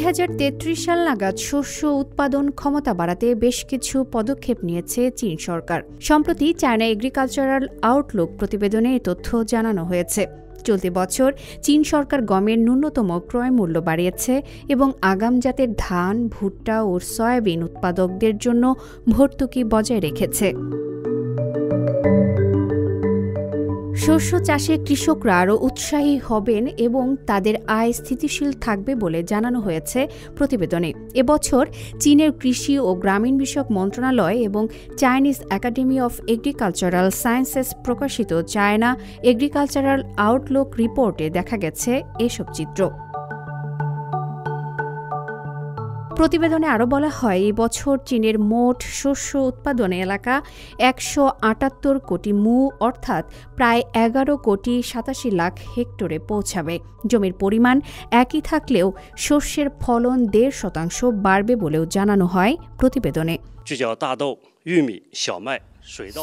2033 সাল নাগাদ শস্য উৎপাদন ক্ষমতা বাড়াতে বেশ কিছু পদক্ষেপ নিয়েছে চীন সরকার। সম্প্রতি চায়না এগ্রিকালচারাল আউটলুক প্রতিবেদনে এই তথ্য জানানো হয়েছে। চলতি বছর চীন সরকার গমের ন্যূনতম ক্রয় মূল্য বাড়িয়েছে এবং আগাম জাতের ধান, ভুট্টা ও সয়াবিন উৎপাদকদের জন্য ভর্তুকি বজায় রেখেছে। শস্য চাষে কৃষকরা আরও উৎসাহী হবেন এবং তাদের আয় স্থিতিশীল থাকবে বলে জানানো হয়েছে প্রতিবেদনে। এবছর চীনের কৃষি ও গ্রামীণ বিষয়ক মন্ত্রণালয় এবং Chinese academy of agricultural sciences প্রকাশিত চায়না এগ্রিকালচারাল আউটলুক রিপোর্টে দেখা গেছে এসব চিত্র। প্রতিবেদনে আরও বলা হয়, এই বছর চীনের মোট শস্য উৎপাদন এলাকা 178 কোটি মু অর্থাৎ প্রায় 11 কোটি 87 লাখ হেক্টরে পৌঁছাবে। জমির পরিমাণ একই থাকলেও শস্যের ফলন 1.5% বাড়বে বলেও জানানো হয় প্রতিবেদনে।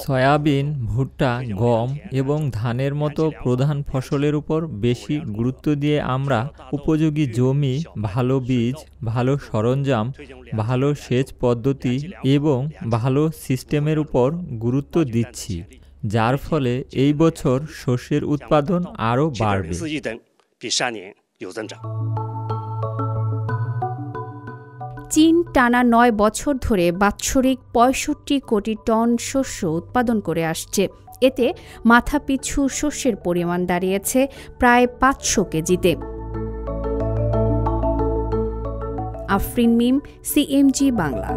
সয়াবিন, ভুট্টা, গম এবং ধানের মতো প্রধান ফসলের উপর বেশি গুরুত্ব দিয়ে আমরা উপযোগী জমি, ভালো বীজ, ভালো সরঞ্জাম, ভালো সেচ পদ্ধতি এবং ভালো সিস্টেমের উপর গুরুত্ব দিচ্ছি, যার ফলে এই বছর শস্যের উৎপাদন আরও বাড়বে। চীন টানা 9 বছর ধরে বাৎসরিক 65 কোটি টন শস্য উৎপাদন করে আসছে। এতে মাথাপিছু শস্যের পরিমাণ দাঁড়িয়েছে প্রায় 500 কেজিতে। আফরিন মিম, CMG বাংলা।